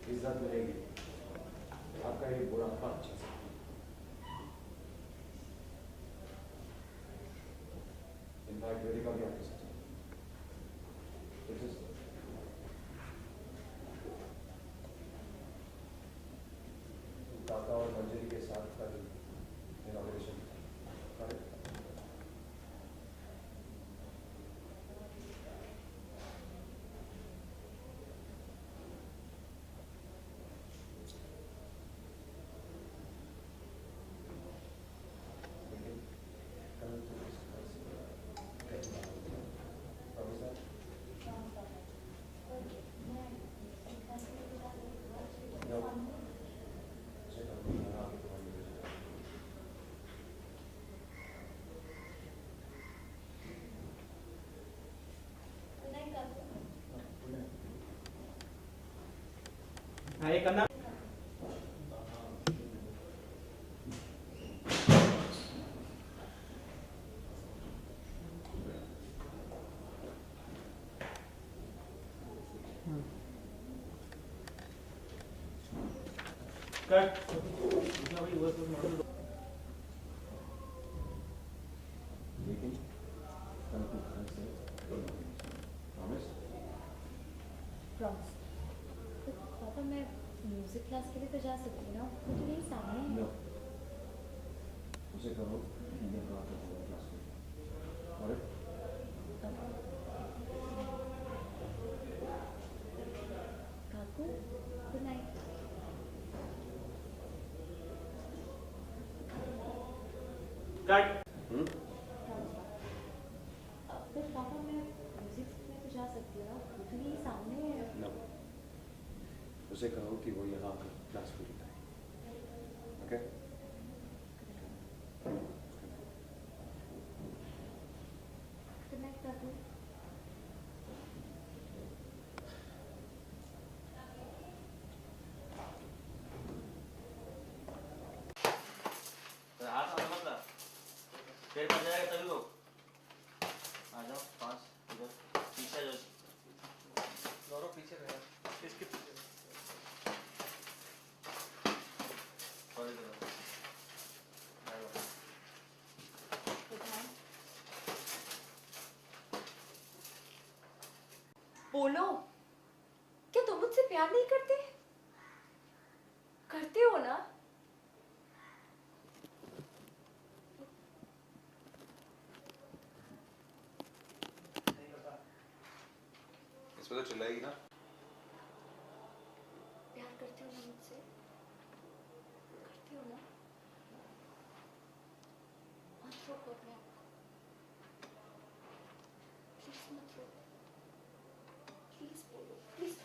इज्जत मिलेगी। आपका ये बुरा फल चीज इनफैक्ट वेदिका भी आपके साथ काका और मंजरी के साथ कल इनॉग्रेशन ये करना कट लेकिन कल तू घर से प्रॉमिस प्रॉमिस। तो पापा मैं म्यूजिक क्लास के लिए तो जा सकती हूँ ना, वो तो मेरे सामने है। नो उसे कहो इंडियन क्लास में क्लास में और काकू गुड नाइट। कट फिर पापा मैं म्यूजिक सीखने तो जा सकती हूँ ना, वो तो मेरे सामने है। नो उसे कहो कि वो यहाँ आकर क्लास पूरी करे। ओके गुड नाइट काकू। हाथ आगे मत ला, फिर बच जाएगा तभी लोग आ जाओ पास इधर पीछे जाओ गौरव पीछे रहे इसके पीछे सॉरी करो गुड नाइट। बोलो, क्या तुम मुझसे प्यार नहीं करते? करते हो ना? इसमें तो चिल्लाएगी ना। प्यार करते हो ना मुझसे? करते हो ना? मत रोको अपने आप को, प्लीज मत रोको, प्लीज बोलो प्लीज।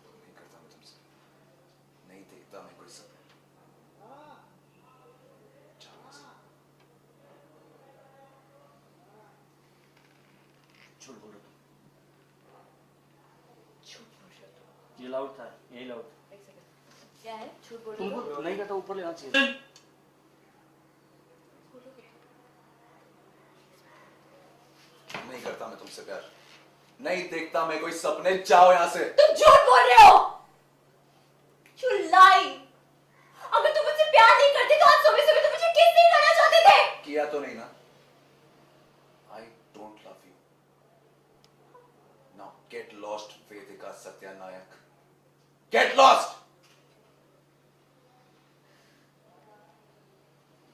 नहीं करता मैं तुमसे, नहीं देखता मैं कोई सपने। जाओ से। झूठ बोल रहे झूठ बोल रहे हो तुम। तुम ये लाउड था यही लाउड एक सेकंड, क्या है? झूठ बोल रहे हो? तुमको नहीं करता ऊपर लेना चाहिए बोलोगे तुम? नहीं करता मैं तुमसे प्यार, नहीं देखता मैं कोई सपने। जाओ यहाँ से। तुम झूठ बोल रहे हो। You lie. अगर तुम मुझसे प्यार नहीं करते तो आज सुबह सुबह तुम मुझे किस नहीं करना चाहते थे? किया तो नहीं ना। I don't love you. Now get lost, Vedika सत्यानायक। Get lost.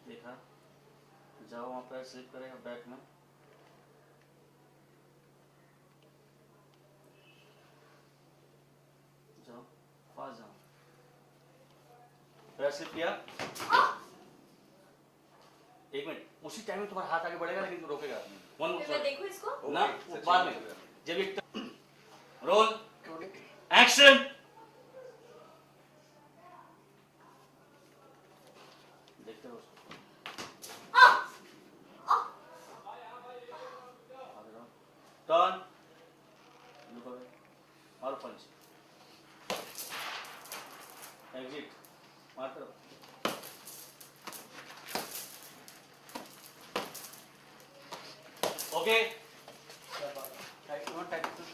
देखा जाओ वहां पर स्लिप करेगा बैक में जाओ फास्ट जाओ पैर स्लिप किया एक मिनट उसी टाइम में तुम्हारा हाथ आगे बढ़ेगा लेकिन रोकेगा वन फिर मैं देखूं इसको? ना Okay, वो सच्ची बाद बात में है। जब एक रोल एक्शन देखते रहो उसको टर्न लुक अवे और पंच एग्जिट मारते रहो ओके टाइप 1 टाइप 2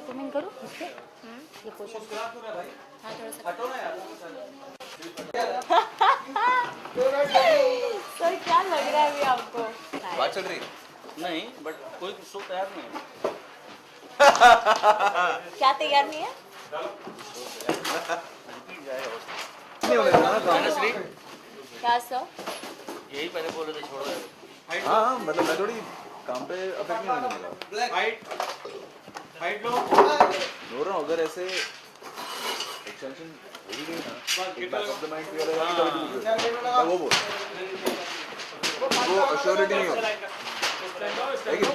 कमेंट करो इससे ये पोशन हाँ थोड़ा सा सर क्या लग रहा है अभी आपको बात चल रही है? नहीं, बट कोई शो तैयार नहीं है। क्या तैयार नहीं है? नसरी, क्या सर? यही पहले बोले थे छोड़ो यार। हाँ मतलब मैं थोड़ी काम पे अफेक्ट नहीं होने लगा। हाइट लो। बोल रहा हूँ अगर ऐसे एक्सटेंशन हो ही गई ना एक back of the mind clear रहेगा तो मैं वो बोल वो अश्योरिटी नहीं होती लेकिन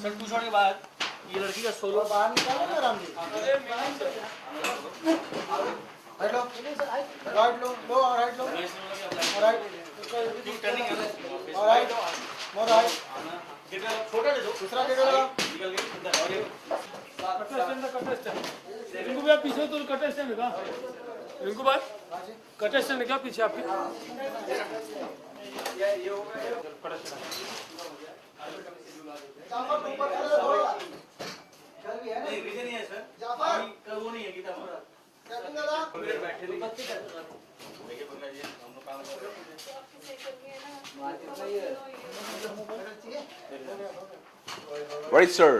सर कुछ होने के बाद ये लड़की का सोलो बाहर निकालो ना राम जी। हाइट लो। राइट लो। लो और राइट लो। और राइट। और राइट। More right. छोटा दे दो दूसरा दे दो। निकल गई रिंकू भैया पीछे तो कट स्टैंड का रिंकू भाई कट स्टैंड क्या पीछे आपके नहीं रीजन नहीं है सर जाफर कल वो नहीं है गीता हमारा कैप्टन दादा बैठे थे देखिए पंकज जी हम लोग काम कर रहे हैं राइट सर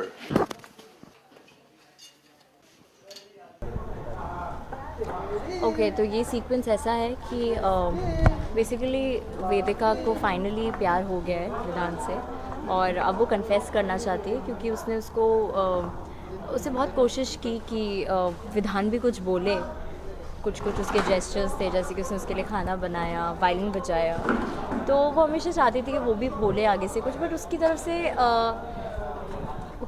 ओके तो ये सीक्वेंस ऐसा है कि बेसिकली वेदिका को फाइनली प्यार हो गया है विधान से और अब वो कन्फेस करना चाहती है क्योंकि उसने उसको उसे बहुत कोशिश की कि विधान भी कुछ बोले कुछ उसके जेस्चर्स थे जैसे कि उसने उसके लिए खाना बनाया वायलिन बजाया तो वो हमेशा चाहती थी कि वो भी बोले आगे से कुछ बट उसकी तरफ से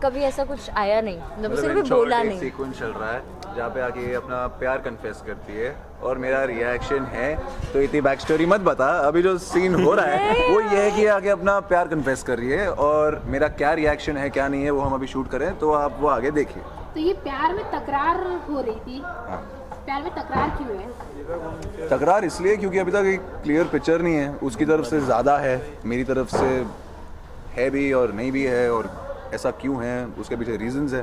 कभी ऐसा कुछ आया नहीं मतलब उसने कभी बोला नहीं। सीक्वेंस चल रहा है जहाँ पे आके ये अपना प्यार कन्फेस करती है और मेरा रिएक्शन है तो इतनी बैक स्टोरी मत बता अभी जो सीन हो रहा है वो ये है कि आगे अपना प्यार कन्फेस कर रही है और मेरा क्या रिएक्शन है क्या नहीं है वो हम अभी शूट करें तो आप वो आगे देखिए। तो ये प्यार में तकरार हो रही थी हाँ। प्यार में तकरार क्यों है? तकरार इसलिए क्योंकि अभी तक एक क्लियर पिक्चर नहीं है उसकी तरफ से ज़्यादा है मेरी तरफ से है भी और नहीं भी है और ऐसा क्यों है उसके पीछे रीजंस है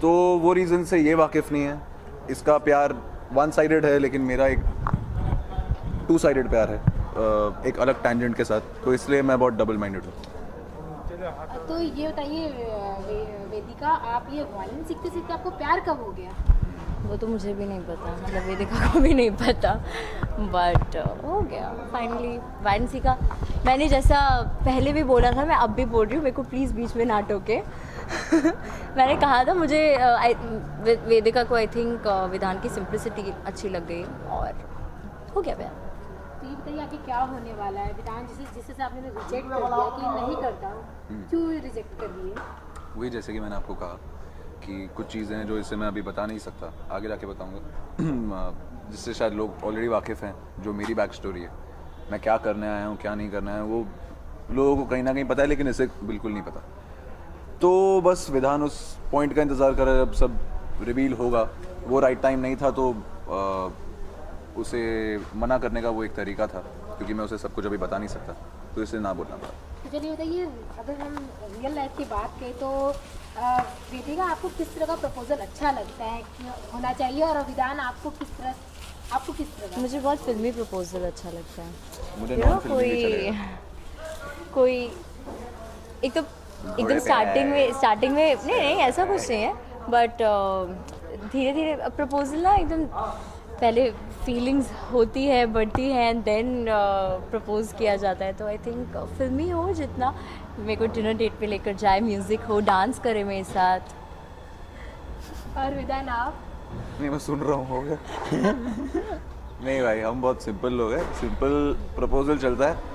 तो वो रीज़न से ये वाकिफ़ नहीं है इसका प्यार वन साइडेड है लेकिन मेरा एक टू साइडेड प्यार है एक अलग टैंजेंट के साथ तो इसलिए मैं बहुत डबल माइंडेड हूँ। तो ये बताइए वेदिका आप ये वायलिन सीखते सीखते आपको प्यार कब हो गया? वो तो मुझे भी नहीं पता मतलब वेदिका को भी नहीं पता बट हो गया फाइनली वायलिन सीखा मैंने जैसा पहले भी बोला था मैं अब भी बोल रही हूँ मेरे को प्लीज़ बीच में ना टोके मैंने कहा था मुझे वेदिका को आई थिंक विधान की सिंप्लिसिटी अच्छी लग गई और हो गया प्यार। तो ये बताइए आगे क्या होने वाला है? विधान जिससे आपने रिजेक्ट कर दिया कि नहीं करता क्यों रिजेक्ट कर दिए? वही जैसे कि मैंने आपको कहा कि कुछ चीज़ें हैं जो इससे मैं अभी बता नहीं सकता आगे जाके बताऊंगा जिससे शायद लोग ऑलरेडी वाकिफ़ हैं जो मेरी बैक स्टोरी है मैं क्या करने आया हूँ क्या नहीं करना है वो लोगों को कहीं ना कहीं पता है लेकिन इसे बिल्कुल नहीं पता तो बस विधान उस पॉइंट का इंतज़ार कर रहा है अब सब रिवील होगा वो राइट टाइम नहीं था तो उसे मना करने का वो एक तरीका था क्योंकि मैं उसे सब कुछ अभी बता नहीं सकता तो इसे ना बोलना पड़ा। तो चलिए बताइए अगर हम रियल लाइफ की बात करें तो वेदिका आपको किस तरह का प्रपोजल अच्छा लगता है कि होना चाहिए और विधान आपको किस तरह का? मुझे बहुत फिल्मी प्रपोजल अच्छा लगता है मुझे You know, नॉन फिल्मी भी चलेगा। कोई एक तो एकदम स्टार्टिंग में नहीं ऐसा कुछ नहीं है बट धीरे धीरे प्रपोजल ना एकदम पहले फीलिंग्स होती है बढ़ती है एंड देन प्रपोज किया जाता है तो आई थिंक फिल्मी हो जितना मेरे को डिनर डेट पे लेकर जाए म्यूज़िक हो डांस करे मेरे साथ। और विधान आप? नहीं मैं सुन रहा हूँ हो गया नहीं भाई हम बहुत सिंपल लोग हैं सिंपल प्रपोजल चलता है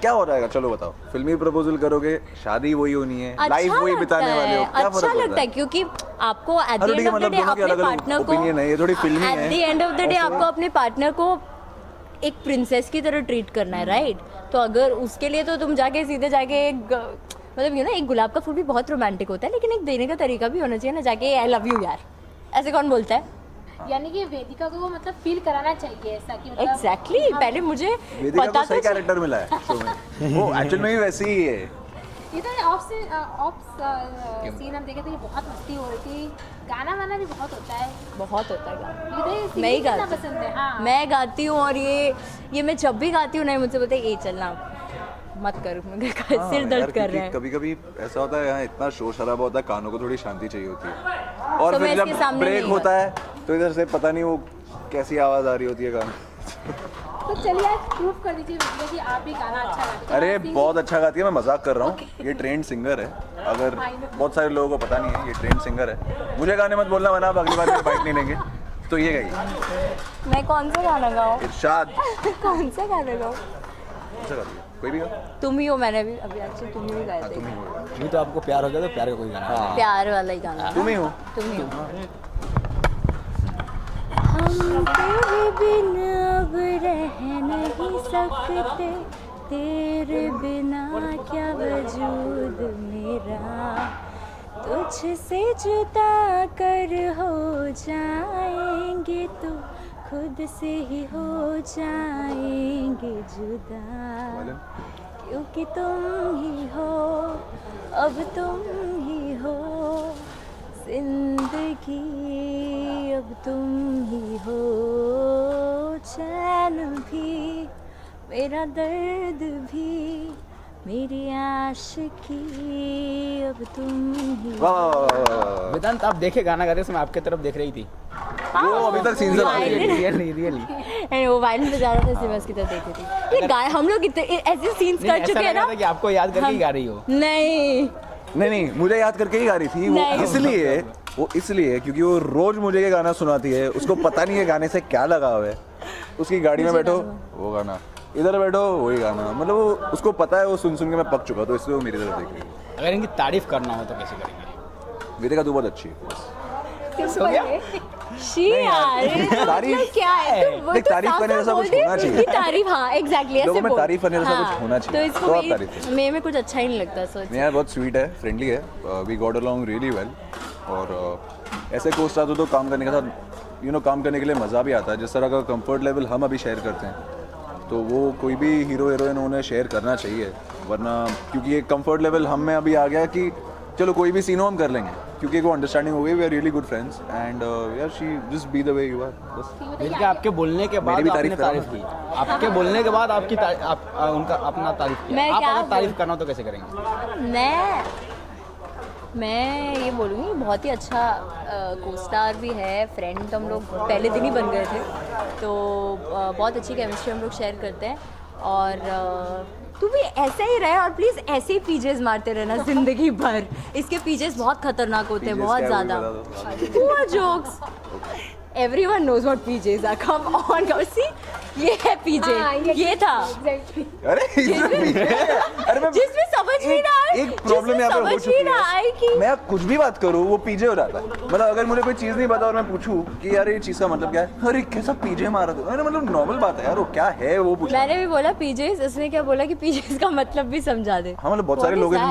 क्या हो जाएगा चलो बताओ फिल्मी प्रपोजल करोगे शादी वही होनी है अच्छा लाइफ वही बिताने वाले हो क्या अच्छा फर्क लगता है क्योंकि आपको at the end of the day अपने पार्टनर को ओपिनियन है ये थोड़ी फिल्मी एट है the end of the day आपको अपने पार्टनर को एक प्रिंसेस की तरह ट्रीट करना है राइट तो अगर उसके लिए तो तुम जाके सीधे जाके एक मतलब यू नो एक गुलाब का फूल भी बहुत रोमांटिक होता है, लेकिन एक देने का तरीका भी होना चाहिए ना, जाके आई लव यू यार ऐसे कौन बोलता है? यानी कि वेदिका को मतलब फील कराना चाहिए ऐसा कि मतलब एग्जैक्टली पहले मुझे वेदिका पता को सही तो कैरेक्टर मिला है शो में। वो एक्चुअल में भी वैसी ही है। इधर ऑफ सीन हम देखे थे कि बहुत मस्ती हो रही थी, गाना वाना भी बहुत होता है, बहुत होता है गाना। इधर मैं ही singing कितना गाती पसंद है। हाँ मैं गाती हूँ, और ये मैं जब भी गाती हूँ ना मुझसे बोलते ये चलना मत कर, सिर दर्द कर रहे हैं। कभी कभी ऐसा होता है यहाँ इतना शोर शराबा होता है, कानों को थोड़ी शांति चाहिए होती है, और तो मैं फिर इसके जब सामने ब्रेक नहीं होता है तो इधर से पता नहीं वो कैसी आवाज आ रही होती है गाना। तो चलिए आज प्रूफ कर दीजिए वेदिका कि आप भी गाना अच्छा गाती हैं। अरे Singing- बहुत अच्छा गाती है, मैं मजाक कर रहा हूँ। ये ट्रेंड सिंगर है, अगर बहुत सारे लोगों को पता नहीं है, ये ट्रेंड सिंगर है। मुझे गाने मत बोलना वरना आप अगली बार मेरी बाइक नहीं लेंगे। तो ये गई मैं कौन सा गाना गाऊँ? इरशाद। कौन सा गाना गाऊँ? कौन सा गाती है? कोई भी गाओ। तुम ही हो, मैंने भी अभी एक्चुअली तुम ही हो गाया तुम था। ही हो। नहीं तो आपको प्यार हो गया तो प्यार का कोई गाना हाँ प्यार वाला ही गाना। तुम ही हो। तुम ही हो। हम तेरे बिना अब रह नहीं सकते, तेरे बिना क्या वजूद मेरा, तुझसे जुदा कर हो जाएंगे तो खुद से ही हो जाएंगे जुदा, क्योंकि तुम ही हो, अब तुम ही हो जिंदगी, अब तुम ही हो, चैन भी मेरा दर्द भी मेरी आशिकी, अब तुम ही वाह वाह वाह वाह वाह। वेदांत आप देखे गाना गाते समय आपके तरफ देख रही थी? वो अभी तक सीन से बात नहीं की। रियली वो वायलिन बजा रहा था, मैं उसकी तरफ देखी थी। ये गाए हम लोग इतने ऐसे सीन्स कर चुके हैं ना कि आपको याद करके ही गा रही हो। नहीं नहीं मुझे याद करके ही गा रही थी वो, नहीं। इसलिए क्योंकि वो रोज मुझे ये गाना सुनाती है, उसको पता नहीं है गाने से क्या लगा हुआ है। उसकी गाड़ी में बैठो वो गाना, इधर बैठो वही गाना, मतलब वो उसको पता है, वो सुन सुन के मैं पक चुका, तो इसलिए वो मेरी तरफ देख रही है। अगर इनकी तारीफ करना हो तो कैसे करेंगे? वेदिका तू बहुत अच्छी है बस। शी यार तारीफ क्या है? तो वो देख, तो तारीफ साफ करने साफ जैसा बोल कुछ दे होना चाहिए। कि तारीफ, हाँ एग्जैक्टली ऐसे लोगों में बोल। तारीफ करने जैसा हाँ, कुछ होना चाहिए, तो इसको तो आप तारीफ करो। मेरे में कुछ अच्छा ही नहीं लगता, सोच मेरा बहुत स्वीट है, फ्रेंडली है, we got along really well, और ऐसे को साथ हो तो काम करने के साथ काम करने के लिए मज़ा भी आता है। जिस तरह का कंफर्ट लेवल हम अभी शेयर करते हैं, तो वो कोई भी हीरो हीरोइन उन्हें शेयर करना चाहिए, वरना क्योंकि ये कंफर्ट लेवल हम में अभी आ गया कि चलो कोई भी सीन हो हम कर लेंगे, क्योंकि वो अंडरस्टैंडिंग हो गई, we are really good friends and यार she just be the way you are बस। वेदिका आपके बोलने के बाद भी आपने तारीफ तारीफ की, आपके बोलने के बाद आपकी उनका अपना तारीफ किया। मैं आप क्या अगर तारीफ करना हो तो कैसे करेंगे? मैं ये बोलूँगी बहुत ही अच्छा को स्टार भी है, फ्रेंड तो हम लोग पहले दिन ही बन गए थे, तो बहुत अच्छी केमिस्ट्री हम लोग शेयर करते हैं। और तू भी ऐसे ही रहे, और प्लीज़ ऐसे ही पीजेस मारते रहना ज़िंदगी भर। इसके पीजेस बहुत खतरनाक होते हैं, बहुत ज़्यादा। पूरा jokes, everyone knows what PJs are. Come on, guys. See, ये है PJ. ये था अरे अरे मैं जिसमें समझ नहीं ना आए, एक प्रॉब्लम यहाँ पे हो चुकी है, मैं कुछ भी बात करूँ वो पीजे हो जाता है। मतलब अगर मुझे कोई चीज़ नहीं पता और मैं पूछूं कि यार ये चीज़ का मतलब क्या है, अरे कैसा पीजे मारा तू, अरे मतलब नॉर्मल बात है यार, वो क्या है वो पूछा। मैंने भी बोला PJs, इसने क्या बोला कि PJs का मतलब भी समझा दे। हाँ मतलब बहुत सारे लोग